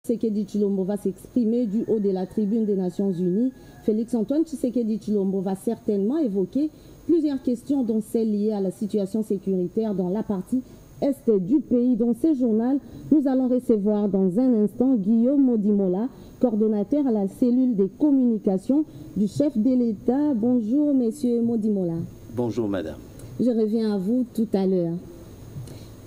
Tshisekedi Tshilombo va s'exprimer du haut de la tribune des Nations Unies. Félix-Antoine Tshisekedi Tshilombo va certainement évoquer plusieurs questions, dont celles liées à la situation sécuritaire dans la partie est du pays. Dans ce journal, nous allons recevoir dans un instant Guillaume Modimola, coordonnateur à la cellule des communications du chef de l'État. Bonjour, monsieur Modimola. Bonjour, madame. Je reviens à vous tout à l'heure.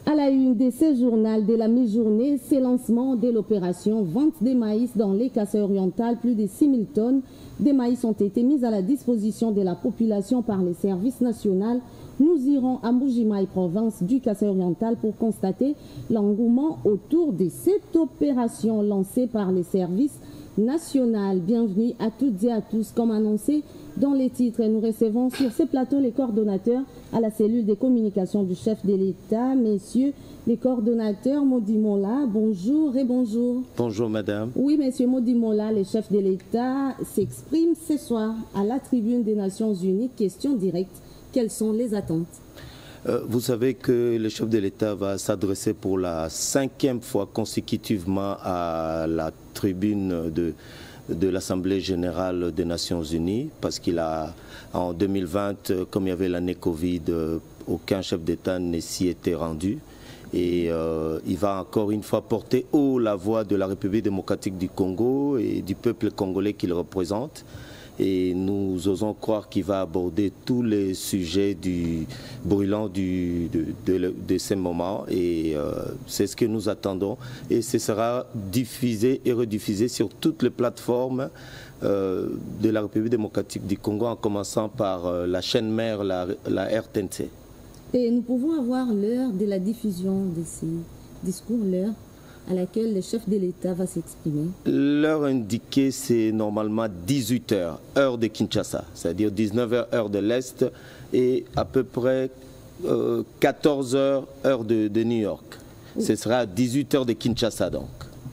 À la une de ce journal de la mi-journée, c'est lancement de l'opération vente des maïs dans les Kasaï orientales. Plus de 6 000 tonnes de maïs ont été mises à la disposition de la population par les services nationaux. Nous irons à Mbujimaï, province du Kasaï oriental, pour constater l'engouement autour de cette opération lancée par les services nationaux. Bienvenue à toutes et à tous. Comme annoncé dans les titres, nous recevons sur ce plateau les coordonnateurs à la cellule des communications du chef de l'État, messieurs les coordonnateurs. Modimola, bonjour et bonjour. Bonjour, madame. Oui, monsieur Modimola, le chef de l'État s'exprime ce soir à la tribune des Nations Unies. Question directe, quelles sont les attentes? Vous savez que le chef de l'État va s'adresser pour la 5e fois consécutivement à la tribune de l'Assemblée générale des Nations Unies, parce qu'il a, en 2020, comme il y avait l'année Covid, aucun chef d'État ne s'y était rendu. Et il va encore une fois porter haut la voix de la République démocratique du Congo et du peuple congolais qu'il représente. Et nous osons croire qu'il va aborder tous les sujets brûlants de ces moments. Et c'est ce que nous attendons. Et ce sera diffusé et rediffusé sur toutes les plateformes de la République démocratique du Congo, en commençant par la chaîne mère, la RTNC. Et nous pouvons avoir l'heure de la diffusion de ces discours, l'heure à laquelle le chef de l'État va s'exprimer? L'heure indiquée, c'est normalement 18h, heure de Kinshasa, c'est-à-dire 19h, heure de l'Est, et à peu près 14h, heure de New York. Oui. Ce sera 18h de Kinshasa, donc.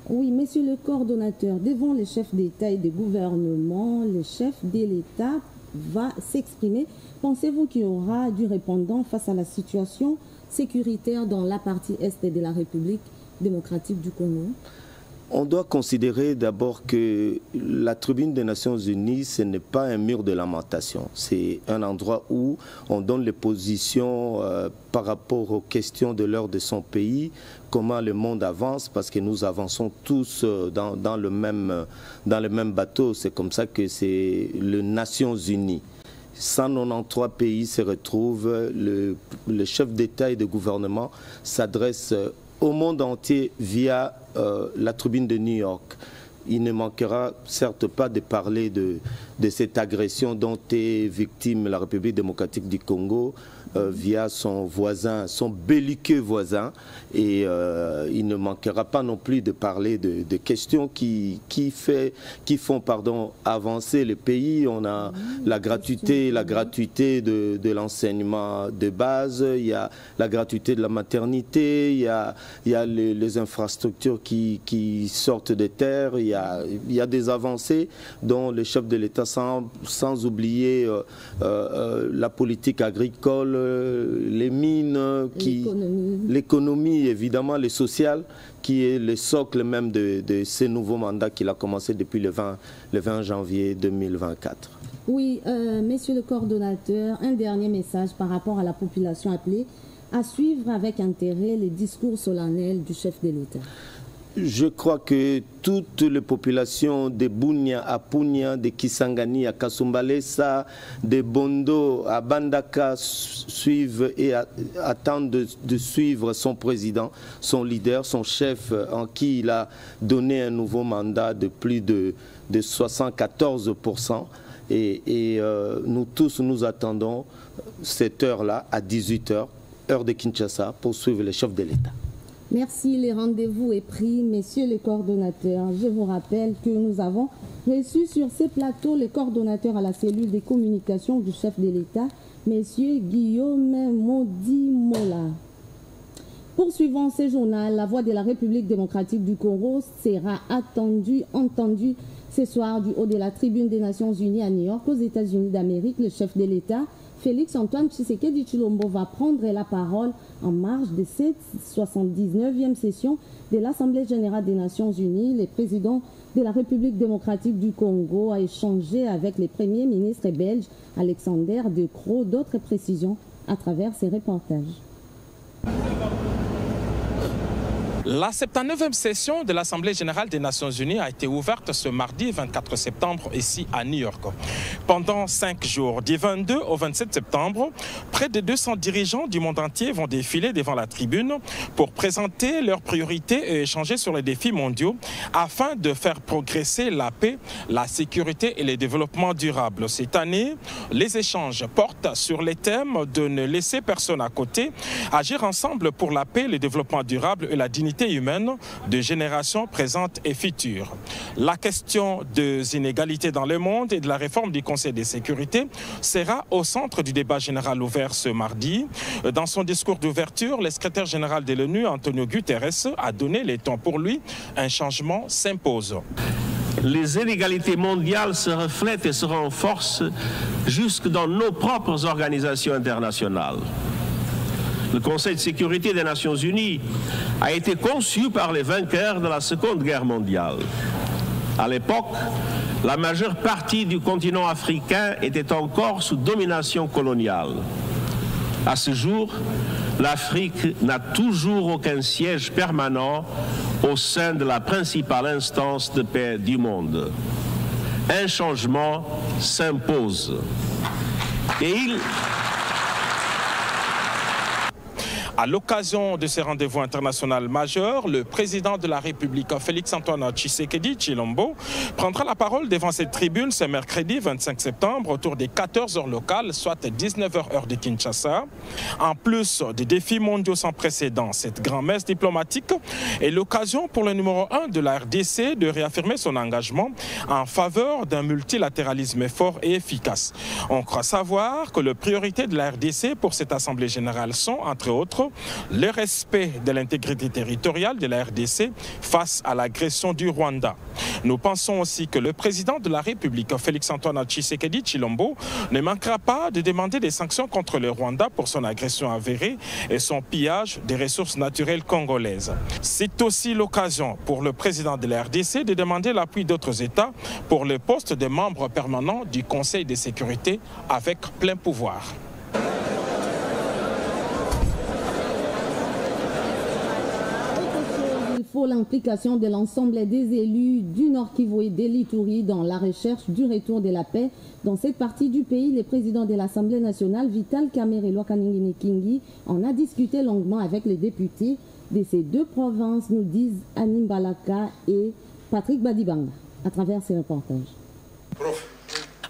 Oui, monsieur le coordonnateur, devant les chefs d'État et de gouvernement, le chef de l'État va s'exprimer. Pensez-vous qu'il y aura du répondant face à la situation sécuritaire dans la partie est de la République démocratique du Congo? On doit considérer d'abord que la tribune des Nations Unies, ce n'est pas un mur de lamentation. C'est un endroit où on donne les positions par rapport aux questions de l'heure de son pays, comment le monde avance, parce que nous avançons tous dans le même bateau. C'est comme ça que c'est les Nations Unies. 193 pays se retrouvent, le chef d'État et de gouvernement s'adresse au monde entier via la tribune de New York. Il ne manquera certes pas de parler de cette agression dont est victime la République démocratique du Congo via son voisin, son belliqueux voisin. Et il ne manquera pas non plus de parler de questions qui font avancer le pays. On a la gratuité de l'enseignement de base, il y a la gratuité de la maternité, il y a les infrastructures qui sortent des terres, il y a des avancées dont le chef de l'État, sans oublier la politique agricole, les mines, l'économie évidemment, le social, qui est le socle même de ce nouveau mandat qu'il a commencé depuis le 20 janvier 2024. Oui, messieurs le coordonnateur, un dernier message par rapport à la population appelée à suivre avec intérêt les discours solennels du chef de l'État. Je crois que toutes les populations de Bunia à Punia, de Kisangani à Kasumbalesa, de Bondo à Bandaka suivent et attendent de suivre son président, son leader, son chef, en qui il a donné un nouveau mandat de plus de 74%. Et nous tous, nous attendons cette heure-là à 18h, heure de Kinshasa, pour suivre le chef de l'État. Merci, les rendez-vous est pris, messieurs les coordonnateurs. Je vous rappelle que nous avons reçu sur ces plateaux les coordonnateurs à la cellule des communications du chef de l'État, messieurs Guillaume Modimola. Poursuivant ce journal, la voix de la République démocratique du Congo sera entendue ce soir du haut de la tribune des Nations Unies à New York, aux États-Unis d'Amérique. Le chef de l'État Félix-Antoine Tshisekedi Tshilombo va prendre la parole en marge de cette 79e session de l'Assemblée générale des Nations unies. Le président de la République démocratique du Congo a échangé avec le premier ministre belge Alexander De Croo. D'autres précisions à travers ces reportages. La 79e session de l'Assemblée générale des Nations unies a été ouverte ce mardi 24 septembre ici à New York. Pendant 5 jours, du 22 au 27 septembre, près de 200 dirigeants du monde entier vont défiler devant la tribune pour présenter leurs priorités et échanger sur les défis mondiaux afin de faire progresser la paix, la sécurité et le développement durable. Cette année, les échanges portent sur les thèmes de ne laisser personne à côté, agir ensemble pour la paix, le développement durable et la dignité humaine de générations présentes et futures. La question des inégalités dans le monde et de la réforme du Conseil de sécurité sera au centre du débat général ouvert ce mardi. Dans son discours d'ouverture, le secrétaire général de l'ONU, Antonio Guterres, a donné les temps pour lui. Un changement s'impose. Les inégalités mondiales se reflètent et se renforcent jusque dans nos propres organisations internationales. Le Conseil de sécurité des Nations unies a été conçu par les vainqueurs de la Seconde Guerre mondiale. À l'époque, la majeure partie du continent africain était encore sous domination coloniale. À ce jour, l'Afrique n'a toujours aucun siège permanent au sein de la principale instance de paix du monde. Un changement s'impose. Et À l'occasion de ces rendez-vous internationaux majeurs, le président de la République, Félix-Antoine Tshisekedi Tshilombo, prendra la parole devant cette tribune ce mercredi 25 septembre autour des 14 heures locales, soit 19 heures heure de Kinshasa. En plus des défis mondiaux sans précédent, cette grand-messe diplomatique est l'occasion pour le numéro 1 de la RDC de réaffirmer son engagement en faveur d'un multilatéralisme fort et efficace. On croit savoir que les priorités de la RDC pour cette Assemblée générale sont, entre autres, le respect de l'intégrité territoriale de la RDC face à l'agression du Rwanda. Nous pensons aussi que le président de la République, Félix-Antoine Tshisekedi Tshilombo, ne manquera pas de demander des sanctions contre le Rwanda pour son agression avérée et son pillage des ressources naturelles congolaises. C'est aussi l'occasion pour le président de la RDC de demander l'appui d'autres États pour le poste de membre permanent du Conseil de sécurité avec plein pouvoir. Il faut l'implication de l'ensemble des élus du Nord Kivu et d'Elituri dans la recherche du retour de la paix. Dans cette partie du pays, le président de l'Assemblée nationale, Vital Kamerhe Lwakaningini Kingi, en a discuté longuement avec les députés de ces deux provinces, nous disent Anim Balaka et Patrick Badibanga, à travers ces reportages.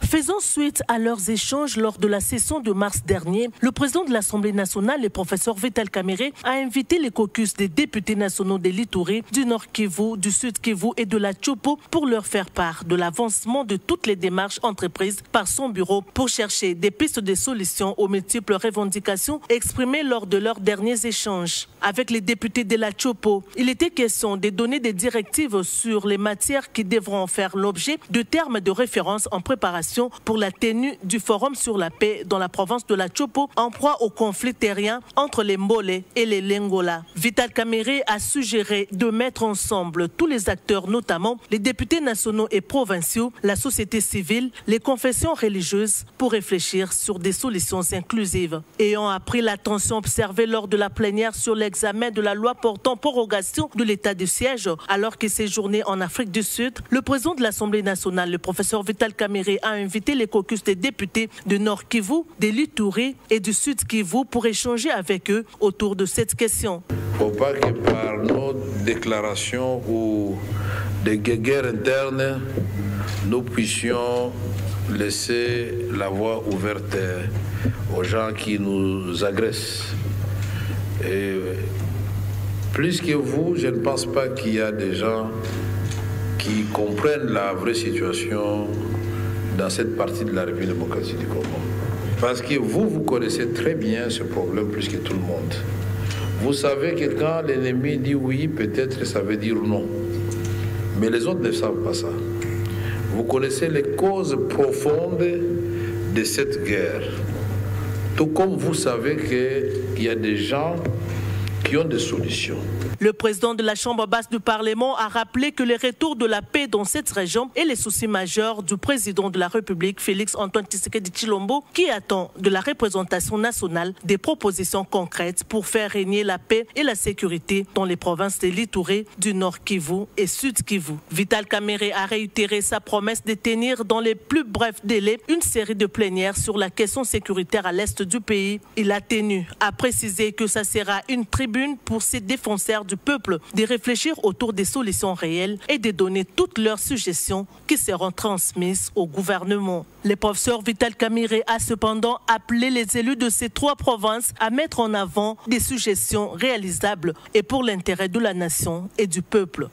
Faisant suite à leurs échanges lors de la session de mars dernier, le président de l'Assemblée nationale, le professeur Vital Kamerhe, a invité les caucus des députés nationaux de l'Ituri, du Nord Kivu, du Sud Kivu et de la Tchopo pour leur faire part de l'avancement de toutes les démarches entreprises par son bureau pour chercher des pistes de solutions aux multiples revendications exprimées lors de leurs derniers échanges. Avec les députés de la Tchopo, il était question de donner des directives sur les matières qui devront faire l'objet de termes de référence en préparation pour la tenue du Forum sur la paix dans la province de la Tchopo en proie au conflit terrien entre les Mbole et les Lengola. Vital Kamerhe a suggéré de mettre ensemble tous les acteurs, notamment les députés nationaux et provinciaux, la société civile, les confessions religieuses, pour réfléchir sur des solutions inclusives. Ayant appris la tension observée lors de la plénière sur l'examen de la loi portant prorogation de l'état de siège alors qu'il séjournait en Afrique du Sud, le président de l'Assemblée nationale, le professeur Vital Kamerhe, a invité les caucus des députés de Nord Kivu, de l'Ituri et du Sud Kivu pour échanger avec eux autour de cette question. Il ne faut pas que par nos déclarations ou des guerres internes, nous puissions laisser la voie ouverte aux gens qui nous agressent. Et plus que vous, je ne pense pas qu'il y a des gens qui comprennent la vraie situation dans cette partie de la République démocratique du Congo. Parce que vous connaissez très bien ce problème plus que tout le monde. Vous savez que quand l'ennemi dit oui, peut-être ça veut dire non. Mais les autres ne savent pas ça. Vous connaissez les causes profondes de cette guerre. Tout comme vous savez qu'il y a des gens qui ont des solutions. Le président de la Chambre basse du Parlement a rappelé que le retour de la paix dans cette région est le souci majeur du président de la République, Félix-Antoine Tshisekedi Tshilombo, qui attend de la représentation nationale des propositions concrètes pour faire régner la paix et la sécurité dans les provinces de l'Ituri, du Nord Kivu et Sud Kivu. Vital Kamerhe a réitéré sa promesse de tenir dans les plus brefs délais une série de plénières sur la question sécuritaire à l'est du pays. Il a tenu à préciser que ça sera une tribune pour ces défenseurs du peuple de réfléchir autour des solutions réelles et de donner toutes leurs suggestions qui seront transmises au gouvernement. Le professeur Vital Kamerhe a cependant appelé les élus de ces trois provinces à mettre en avant des suggestions réalisables et pour l'intérêt de la nation et du peuple.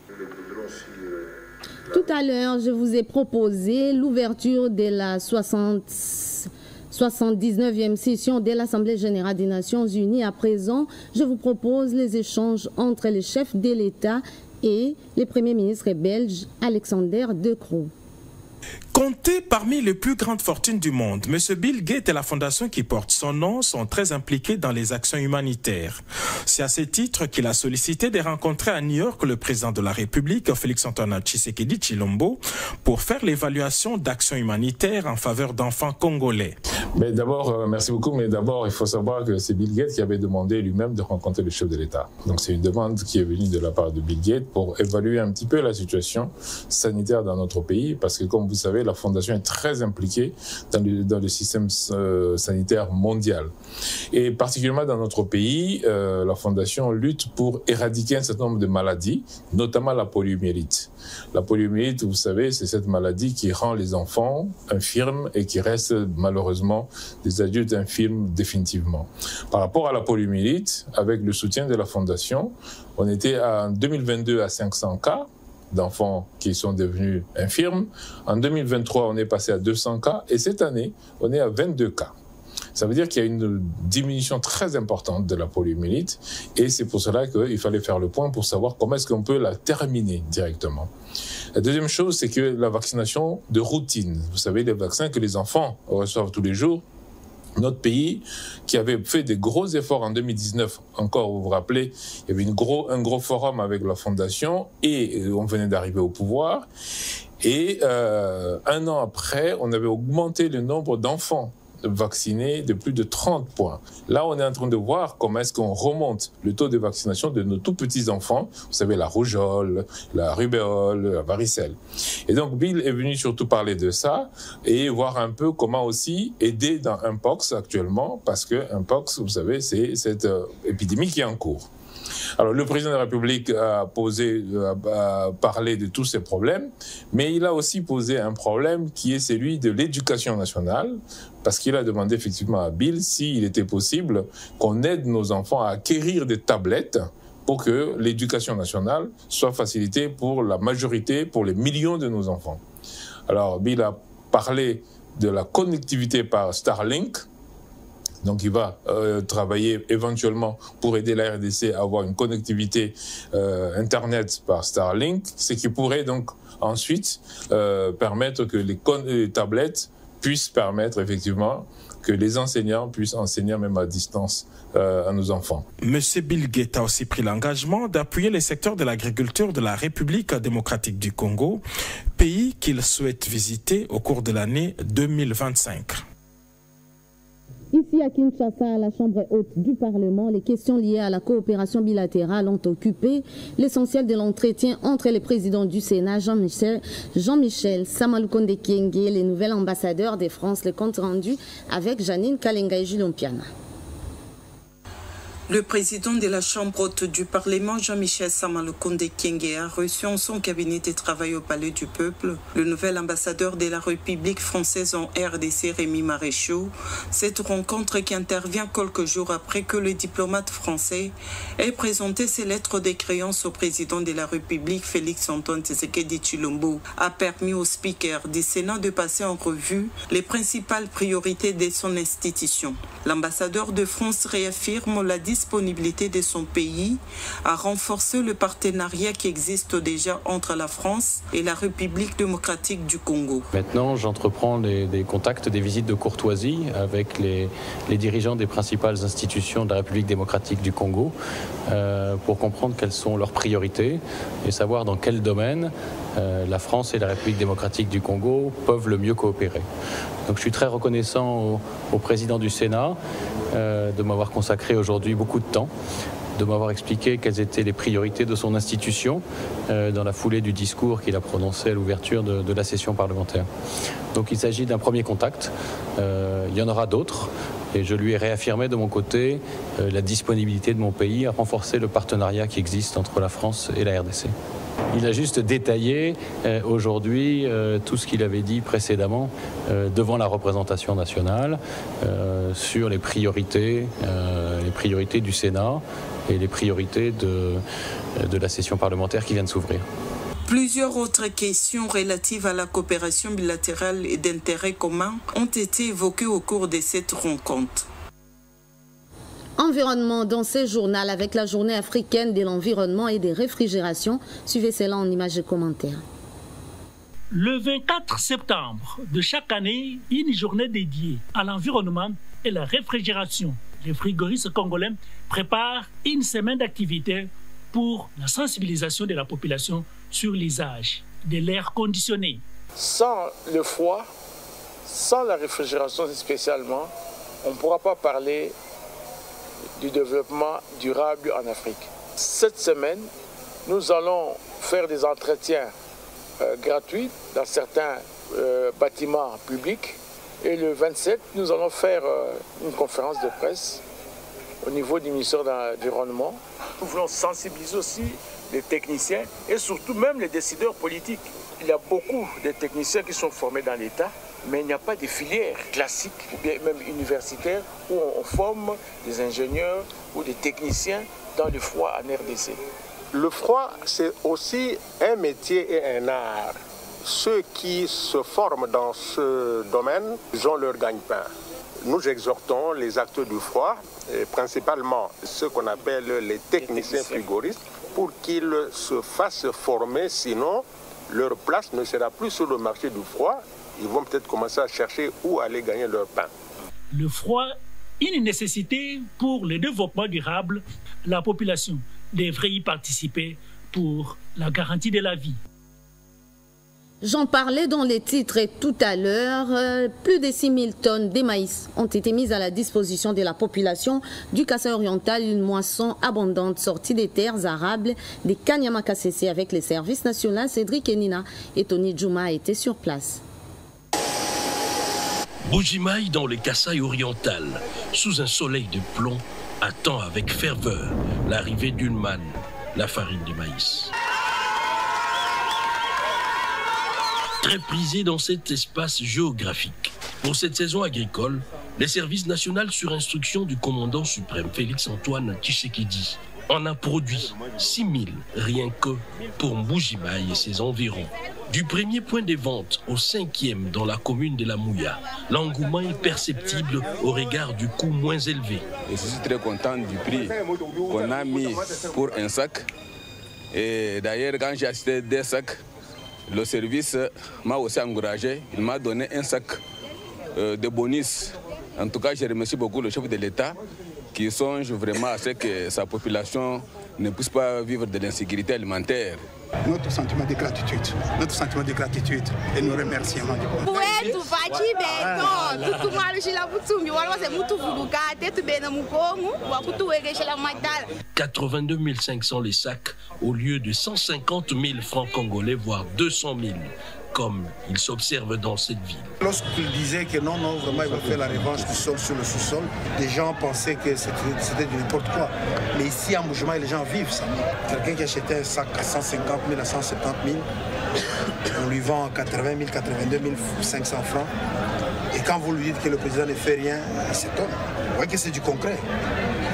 Tout à l'heure, je vous ai proposé l'ouverture de la 79e session de l'Assemblée générale des Nations unies. À présent, je vous propose les échanges entre les chefs de l'État et le Premier ministre belge Alexander De Croo. Compté parmi les plus grandes fortunes du monde, M. Bill Gates et la fondation qui porte son nom sont très impliqués dans les actions humanitaires. C'est à ce titre qu'il a sollicité de rencontrer à New York le président de la République, Félix-Antoine Tshisekedi Tshilombo, pour faire l'évaluation d'actions humanitaires en faveur d'enfants congolais. Mais d'abord, merci beaucoup, mais d'abord, il faut savoir que c'est Bill Gates qui avait demandé lui-même de rencontrer le chef de l'État. Donc c'est une demande qui est venue de la part de Bill Gates pour évaluer un petit peu la situation sanitaire dans notre pays, parce que comme vous savez, la Fondation est très impliquée dans le système sanitaire mondial. Et particulièrement dans notre pays, la Fondation lutte pour éradiquer un certain nombre de maladies, notamment la poliomyélite. La poliomyélite, vous savez, c'est cette maladie qui rend les enfants infirmes et qui reste malheureusement des adultes infirmes définitivement. Par rapport à la poliomyélite, avec le soutien de la Fondation, on était en 2022 à 500 cas d'enfants qui sont devenus infirmes. En 2023, on est passé à 200 cas et cette année, on est à 22 cas. Ça veut dire qu'il y a une diminution très importante de la poliomyélite et c'est pour cela qu'il fallait faire le point pour savoir comment est-ce qu'on peut la terminer directement. La deuxième chose, c'est que la vaccination de routine, vous savez, les vaccins que les enfants reçoivent tous les jours, notre pays, qui avait fait des gros efforts en 2019, encore vous vous rappelez, il y avait un gros forum avec la Fondation et on venait d'arriver au pouvoir. Et un an après, on avait augmenté le nombre d'enfants vaccinés de plus de 30 points. Là, on est en train de voir comment est-ce qu'on remonte le taux de vaccination de nos tout petits enfants. Vous savez, la rougeole, la rubéole, la varicelle. Et donc, Bill est venu surtout parler de ça et voir un peu comment aussi aider dans Mpox actuellement, parce que Mpox, vous savez, c'est cette épidémie qui est en cours. Alors, le président de la République a parlé de tous ces problèmes, mais il a aussi posé un problème qui est celui de l'éducation nationale, parce qu'il a demandé effectivement à Bill s'il était possible qu'on aide nos enfants à acquérir des tablettes pour que l'éducation nationale soit facilitée pour la majorité, pour les millions de nos enfants. Alors, Bill a parlé de la connectivité par Starlink. Donc, il va travailler éventuellement pour aider la RDC à avoir une connectivité Internet par Starlink, ce qui pourrait donc ensuite permettre que les tablettes puissent permettre effectivement que les enseignants puissent enseigner même à distance à nos enfants. Monsieur Bill Gates a aussi pris l'engagement d'appuyer les secteurs de l'agriculture de la République démocratique du Congo, pays qu'il souhaite visiter au cours de l'année 2025. Ici à Kinshasa, à la Chambre haute du Parlement, les questions liées à la coopération bilatérale ont occupé l'essentiel de l'entretien entre le président du Sénat, Jean-Michel Samalukonde Kyenge, et les nouvel ambassadeurs de France, le compte rendu avec Janine Kalenga et Julien Piana. Le président de la Chambre haute du Parlement, Jean-Michel Samalukonde Kyenge, a reçu en son cabinet de travail au Palais du Peuple le nouvel ambassadeur de la République française en RDC, Rémi Maréchaux. Cette rencontre qui intervient quelques jours après que le diplomate français ait présenté ses lettres de créance au président de la République, Félix-Antoine Tshisekedi Tshilombo, a permis au speaker du Sénat de passer en revue les principales priorités de son institution. L'ambassadeur de France réaffirme la disponibilité de son pays à renforcer le partenariat qui existe déjà entre la France et la République démocratique du Congo. Maintenant, j'entreprends des contacts, des visites de courtoisie avec les dirigeants des principales institutions de la République démocratique du Congo pour comprendre quelles sont leurs priorités et savoir dans quel domaine la France et la République démocratique du Congo peuvent le mieux coopérer. Donc je suis très reconnaissant au président du Sénat de m'avoir consacré aujourd'hui beaucoup de temps, de m'avoir expliqué quelles étaient les priorités de son institution dans la foulée du discours qu'il a prononcé à l'ouverture de la session parlementaire. Donc il s'agit d'un premier contact, il y en aura d'autres et je lui ai réaffirmé de mon côté la disponibilité de mon pays à renforcer le partenariat qui existe entre la France et la RDC. Il a juste détaillé aujourd'hui tout ce qu'il avait dit précédemment devant la représentation nationale sur les priorités du Sénat et les priorités de la session parlementaire qui vient de s'ouvrir. Plusieurs autres questions relatives à la coopération bilatérale et d'intérêt commun ont été évoquées au cours de cette rencontre. Environnement dans ce journal avec la journée africaine de l'environnement et des réfrigérations. Suivez cela en images et commentaires. Le 24 septembre de chaque année, une journée dédiée à l'environnement et la réfrigération. Les frigoristes congolais préparent une semaine d'activités pour la sensibilisation de la population sur l'usage de l'air conditionné. Sans le froid, sans la réfrigération spécialement, on ne pourra pas parler du développement durable en Afrique. Cette semaine, nous allons faire des entretiens gratuits dans certains bâtiments publics. Et le 27, nous allons faire une conférence de presse au niveau du ministère de l'Environnement. Nous voulons sensibiliser aussi les techniciens et surtout même les décideurs politiques. Il y a beaucoup de techniciens qui sont formés dans l'État, mais il n'y a pas de filière classique, ou bien même universitaire, où on forme des ingénieurs ou des techniciens dans le froid en RDC. Le froid, c'est aussi un métier et un art. Ceux qui se forment dans ce domaine, ils ont leur gagne-pain. Nous exhortons les acteurs du froid, et principalement ceux qu'on appelle les techniciens frigoristes, pour qu'ils se fassent former, sinon leur place ne sera plus sur le marché du froid. Ils vont peut-être commencer à chercher où aller gagner leur pain. Le froid, une nécessité pour le développement durable. La population devrait y participer pour la garantie de la vie. J'en parlais dans les titres tout à l'heure. Plus de 6 000 tonnes de maïs ont été mises à la disposition de la population du Kasaï-Oriental. Une moisson abondante sortie des terres arables des Kanyama-Kassese avec les services nationaux. Cédric Enina et Tony Djouma étaient sur place. Bujimaï dans le Kasaï-Oriental, sous un soleil de plomb, attend avec ferveur l'arrivée d'une manne, la farine de maïs. Très prisé dans cet espace géographique. Pour cette saison agricole, les services nationaux sur instruction du commandant suprême Félix-Antoine Tshisekedi en a produit 6 000 rien que pour Bujimaï et ses environs. Du premier point de vente au 5e dans la commune de la Mouya, l'engouement est perceptible au regard du coût moins élevé. Et je suis très content du prix qu'on a mis pour un sac. Et d'ailleurs, quand j'ai acheté des sacs, le service m'a aussi encouragé. Il m'a donné un sac de bonus. En tout cas, je remercie beaucoup le chef de l'État qui songe vraiment à ce que sa population ne puisse pas vivre de l'insécurité alimentaire. Notre sentiment de gratitude et nos remerciements du peuple. 82 500 les sacs au lieu de 150 000 francs congolais, voire 200 000, comme il s'observe dans cette ville. Lorsqu'il disait que non, vraiment, il va faire la revanche du sol sur le sous-sol, les gens pensaient que c'était du n'importe quoi. Mais ici, en Bujimaï, les gens vivent ça. Quelqu'un qui achetait un sac à 150 000, à 170 000, on lui vend 80 000, 82 500 francs. Et quand vous lui dites que le président ne fait rien, il s'étonne. Vous voyez que c'est du concret.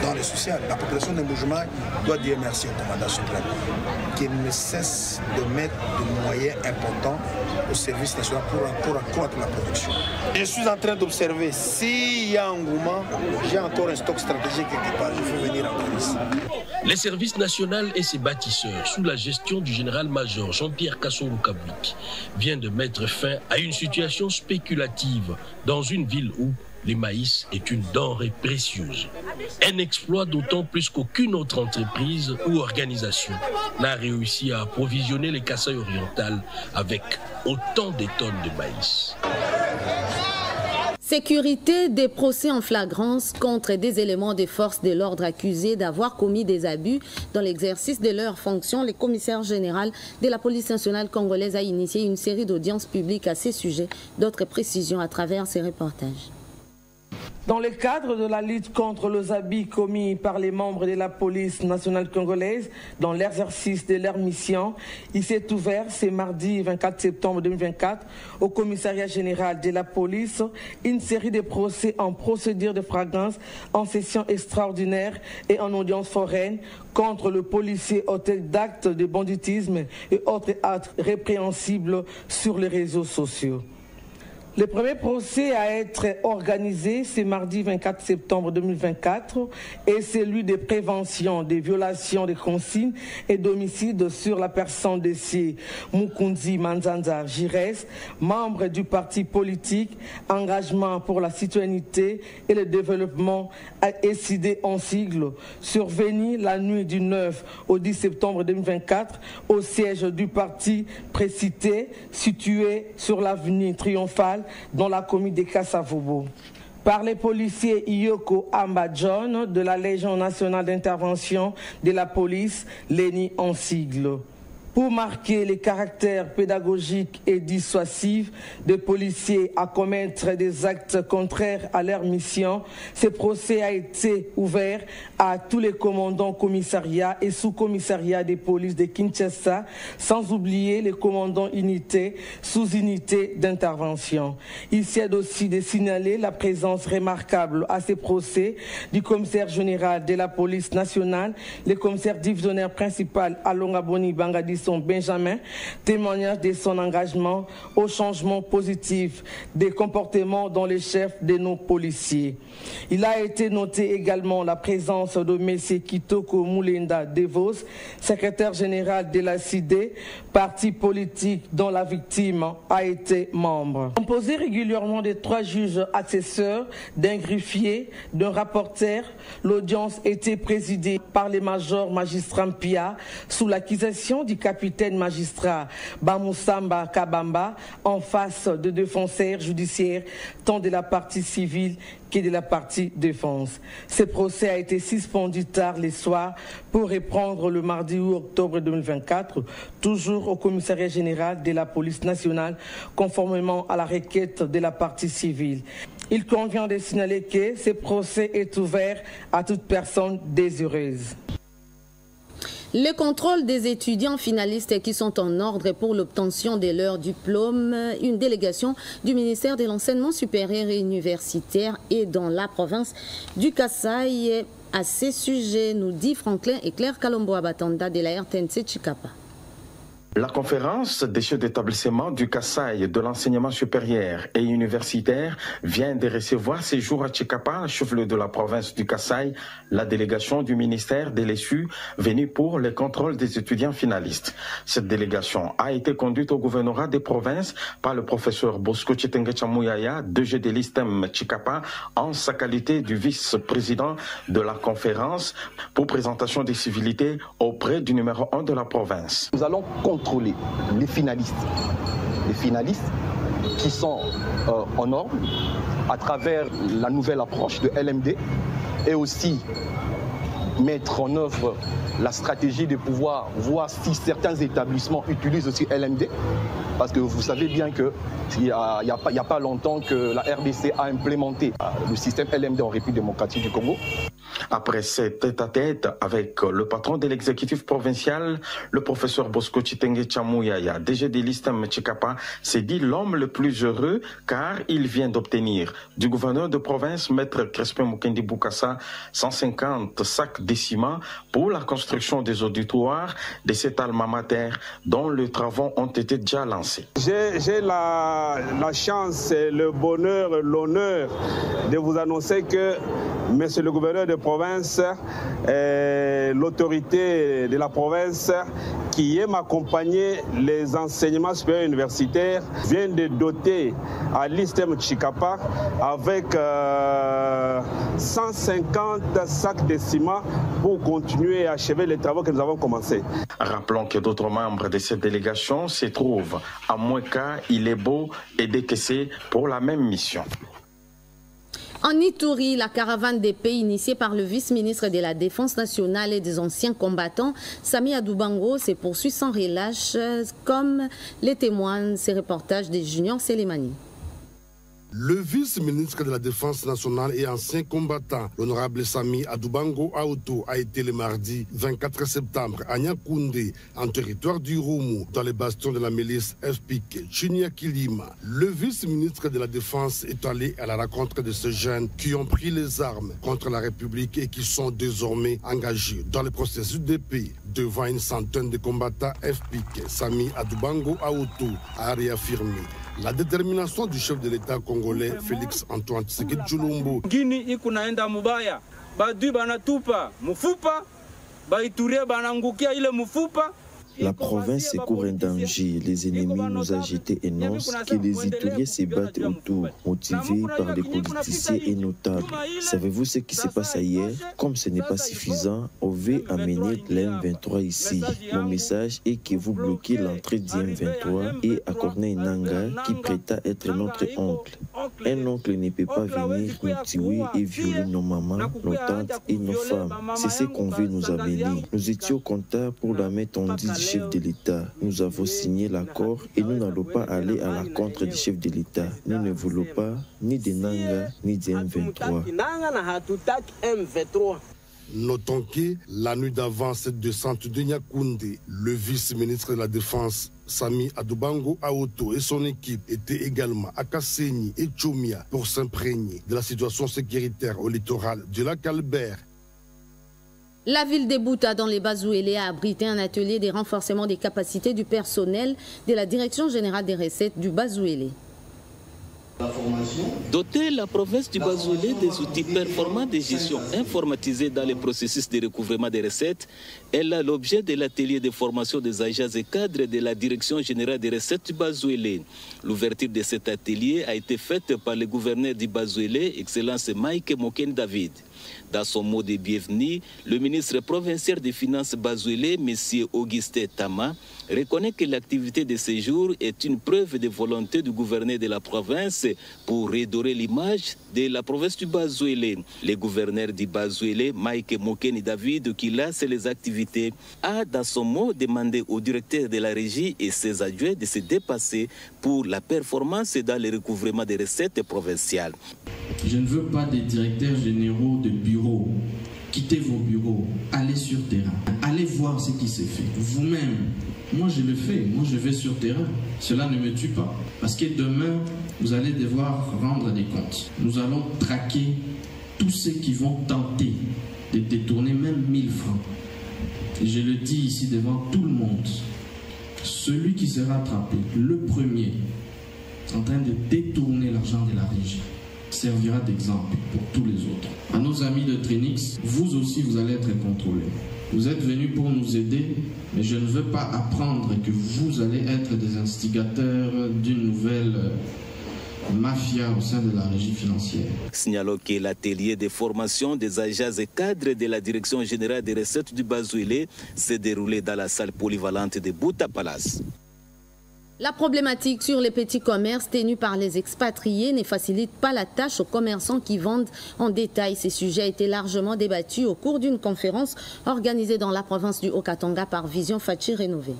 Dans le social, la population de Bujimaï doit dire merci au commandant suprême, qu'il ne cesse de mettre des moyens importants au service national pour accroître la production. Je suis en train d'observer s'il y a un engouement, j'ai encore un stock stratégique quelque part, je veux venir encore ici. Les services nationaux et ses bâtisseurs, sous la gestion du général-major Jean-Pierre Kassourou-Kabwik, viennent de mettre fin à une situation spéculative dans une ville où le maïs est une denrée précieuse. Un exploit d'autant plus qu'aucune autre entreprise ou organisation n'a réussi à approvisionner les Kasaï-Orientales avec autant de tonnes de maïs. Sécurité des procès en flagrance contre des éléments des forces de l'ordre accusés d'avoir commis des abus dans l'exercice de leurs fonctions. Le commissaire général de la police nationale congolaise a initié une série d'audiences publiques à ces sujets. D'autres précisions à travers ces reportages. Dans le cadre de la lutte contre les abus commis par les membres de la police nationale congolaise dans l'exercice de leur mission, il s'est ouvert ce mardi 24 septembre 2024 au commissariat général de la police une série de procès en procédure de flagrance en session extraordinaire et en audience foraine contre le policier auteur d'actes de banditisme et autres actes répréhensibles sur les réseaux sociaux. Le premier procès à être organisé ce mardi 24 septembre 2024 est celui de prévention des violations des consignes et d'homicides sur la personne de C. Mukunzi Manzanza Jires, membre du parti politique Engagement pour la citoyenneté et le développement SID en sigle, survenu la nuit du 9 au 10 septembre 2024 au siège du parti précité situé sur l'avenue Triomphale dans la commune de Kassavobo. Par les policiers Iyoko Amba John de la Légion nationale d'intervention de la police, l'ENI en sigle. Pour marquer les caractères pédagogiques et dissuasifs des policiers à commettre des actes contraires à leur mission, ce procès a été ouvert à tous les commandants commissariats et sous-commissariats des polices de Kinshasa, sans oublier les commandants unités, sous-unités d'intervention. Il s'agit aussi de signaler la présence remarquable à ces procès du commissaire général de la police nationale, le commissaire divisionnaire principal Alonga Boni Bangadi Benjamin, témoignage de son engagement au changement positif des comportements dans les chefs de nos policiers. Il a été noté également la présence de M. Kitoko Moulenda Devos, secrétaire général de la CID, parti politique dont la victime a été membre. Composé régulièrement de 3 juges assesseurs, d'un greffier, d'un rapporteur, l'audience était présidée par les majors magistrats Mpia sous l'accusation du capitaine magistrat Bamoussamba Kabamba en face de défenseurs judiciaires tant de la partie civile que de la partie défense. Ce procès a été suspendu tard le soir pour reprendre le mardi 8 octobre 2024, toujours au commissariat général de la police nationale, conformément à la requête de la partie civile. Il convient de signaler que ce procès est ouvert à toute personne désireuse. Le contrôle des étudiants finalistes qui sont en ordre pour l'obtention de leur diplôme, une délégation du ministère de l'Enseignement supérieur et universitaire est dans la province du Kasaï. À ces sujets, nous dit Franklin et Claire Kalombo-Abatanda de la RTNC Chikapa. La conférence des chefs d'établissement du Kasaï de l'enseignement supérieur et universitaire vient de recevoir ces jours à Chikapa, chef-lieu de la province du Kasaï, la délégation du ministère de l'ESU venue pour le contrôle des étudiants finalistes. Cette délégation a été conduite au gouvernorat des provinces par le professeur Bosco Chitengecha Mouyaya, DG de l'ISTEM Chikapa, en sa qualité du vice-président de la conférence pour présentation des civilités auprès du numéro 1 de la province. Nous allons contrôler les finalistes qui sont en norme à travers la nouvelle approche de LMD et aussi mettre en œuvre la stratégie de pouvoir voir si certains établissements utilisent aussi LMD, parce que vous savez bien qu'il n'y a pas longtemps que la RDC a implémenté le système LMD en République démocratique du Congo. Après cet tête-à-tête avec le patron de l'exécutif provincial, le professeur Bosco Chitenge Chamouyaya, DG de l'ISTEM Chikapa, s'est dit l'homme le plus heureux car il vient d'obtenir du gouverneur de province, Maître Crespin Mukendi Boukassa, 150 sacs de ciment pour la construction des auditoires de cet alma mater dont les travaux ont été déjà lancés. J'ai la chance, le bonheur, l'honneur de vous annoncer que Monsieur le gouverneur de province, l'autorité de la province qui aime accompagner les enseignements supérieurs universitaires vient de doter à l'ISTEM Chikapa avec 150 sacs de ciment pour continuer et achever les travaux que nous avons commencés. Rappelons que d'autres membres de cette délégation se trouvent à Moueka, Ilebo et Dekessé pour la même mission. En Ituri, la caravane des pays initiée par le vice-ministre de la Défense nationale et des anciens combattants, Sami Adoubango, se poursuit sans relâche, comme les témoignent ces reportages de Junior Selemani. Le vice-ministre de la Défense nationale et ancien combattant, l'honorable Sami Adoubango Aoto, a été le mardi 24 septembre à Nyakoundé, en territoire du Roumou, dans les bastions de la milice FPK, Chinyakilima. Le vice-ministre de la Défense est allé à la rencontre de ces jeunes qui ont pris les armes contre la République et qui sont désormais engagés dans le processus de paix. Devant une centaine de combattants FPK, Sami Adoubango Aoto a réaffirmé la détermination du chef de l'État congolais Félix Antoine Tshisekedi Tshilombo. Gini ikunaenda mubaya, badu banatupa mufupa, baituria banangukia ile mufupa. La province court un danger. Les ennemis nous agités énoncent que les Ituriens se battent autour, motivés par des politiciens et notables. Savez-vous ce qui se passe ailleurs? Comme ce n'est pas suffisant, on veut amener l'M23 ici. Mon message est que vous bloquez l'entrée du M23 et à Corneille Nangaa qui prétend être notre oncle. Un oncle ne peut pas venir nous tuer et violer nos mamans, nos tantes et nos femmes. C'est ce qu'on veut nous amener. Nous étions contents pour la main tendue du chef de l'État. Nous avons signé l'accord et nous n'allons pas aller à la contre du chef de l'État. Nous ne voulons pas ni de Nangaa ni de M23. Notons que la nuit d'avant cette descente de Nyakoundé, le vice-ministre de la Défense Sami Adoubango Aoto et son équipe étaient également à Kasséni et Tchomia pour s'imprégner de la situation sécuritaire au littoral du lac Albert. La ville de Bouta, dans les Bazouélé, a abrité un atelier de renforcement des capacités du personnel de la Direction générale des recettes du Bazouélé. Doter la province du Bazouélé des outils performants de gestion informatisés dans les processus de recouvrement des recettes est là l'objet de l'atelier de formation des agents et cadres de la Direction générale des recettes du Bazouélé. L'ouverture de cet atelier a été faite par le gouverneur du Bazouélé, Excellence Mike Moken David. Dans son mot de bienvenue, le ministre provincial des Finances Bazouélé, M. Augustin Tama, reconnaît que l'activité de ce jour est une preuve de volonté du gouverneur de la province pour redorer l'image de la province du Bazouélé. Le gouverneur du Bazouélé, Mike Mokeni David, qui lance les activités, a dans son mot demandé au directeur de la régie et ses adjoints de se dépasser pour la performance dans le recouvrement des recettes provinciales. Je ne veux pas des directeurs généraux de bureaux. Quittez vos bureaux, allez sur terrain, allez voir ce qui se fait. Vous-même, moi je le fais, moi je vais sur terrain. Cela ne me tue pas. Parce que demain, vous allez devoir rendre des comptes. Nous allons traquer tous ceux qui vont tenter de détourner même 1000 francs. Et je le dis ici devant tout le monde. Celui qui sera attrapé, le premier, en train de détourner l'argent de la régie, servira d'exemple pour tous les autres. À nos amis de Trinix, vous aussi vous allez être contrôlés. Vous êtes venus pour nous aider, mais je ne veux pas apprendre que vous allez être des instigateurs d'une nouvelle mafia au sein de la régie financière. Signalons que l'atelier de formation des agents et cadres de la Direction générale des recettes du Bazouélé s'est déroulé dans la salle polyvalente de Bouta Palace. La problématique sur les petits commerces tenus par les expatriés ne facilite pas la tâche aux commerçants qui vendent en détail. Ces sujets a été largement débattus au cours d'une conférence organisée dans la province du Haut-Katanga par Vision Fachi Rénové.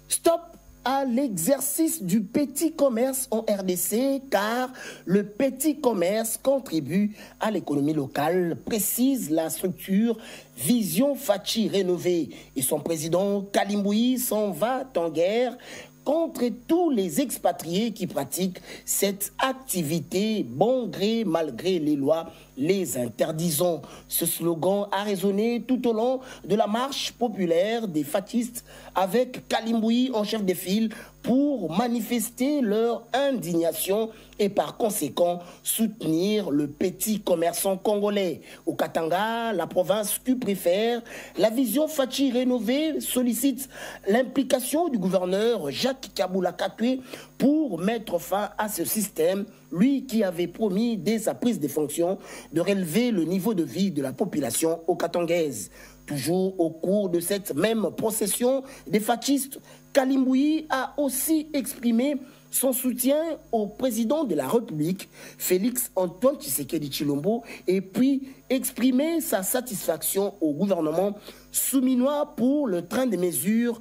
Stop à l'exercice du petit commerce en RDC, car le petit commerce contribue à l'économie locale, précise la structure Vision Fachi rénovée. Et son président Kalimboui s'en va en guerre contre tous les expatriés qui pratiquent cette activité, bon gré, malgré les lois les interdisant. Ce slogan a résonné tout au long de la marche populaire des fatistes avec Kalimboui en chef de file pour manifester leur indignation et par conséquent soutenir le petit commerçant congolais. Au Katanga, la province Q préfère, la vision Fachi rénovée sollicite l'implication du gouverneur Jacques Kaboula Katoué pour mettre fin à ce système, lui qui avait promis dès sa prise de fonction de relever le niveau de vie de la population okatangaise. Toujours au cours de cette même procession des fascistes, Kalimboui a aussi exprimé son soutien au président de la République, Félix Antoine Tshisekedi Tshilombo, et puis exprimer sa satisfaction au gouvernement souminois pour le train de mesures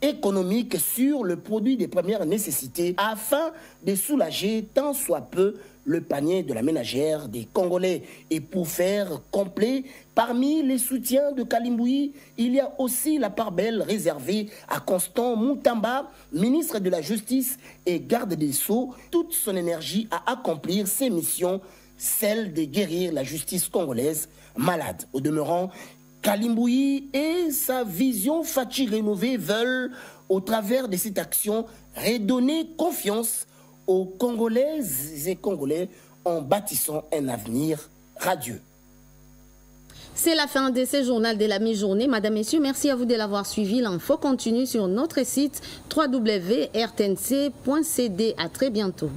économiques sur le produit des premières nécessités afin de soulager tant soit peu le panier de la ménagère des Congolais. Et pour faire complet, parmi les soutiens de Kalimboui, il y a aussi la part belle réservée à Constant Moutamba, ministre de la Justice et garde des Sceaux, toute son énergie à accomplir ses missions, celle de guérir la justice congolaise malade. Au demeurant, Kalimboui et sa vision Fachi rénovée veulent, au travers de cette action, redonner confiance aux Congolaises et Congolais en bâtissant un avenir radieux. C'est la fin de ce journal de la mi-journée. Madame, Messieurs, merci à vous de l'avoir suivi. L'info continue sur notre site www.rtnc.cd. À très bientôt.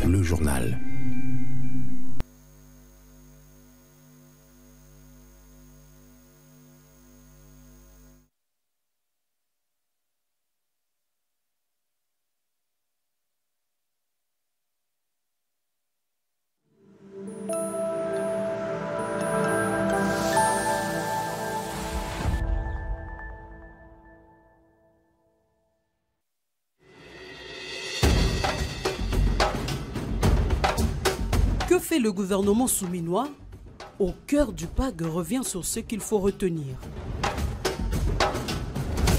Le journal. Que fait le gouvernement souminois? Au cœur du PAG revient sur ce qu'il faut retenir.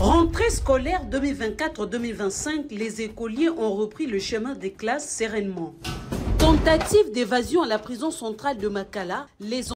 Rentrée scolaire 2024-2025, les écoliers ont repris le chemin des classes sereinement. Tentative d'évasion à la prison centrale de Makala, les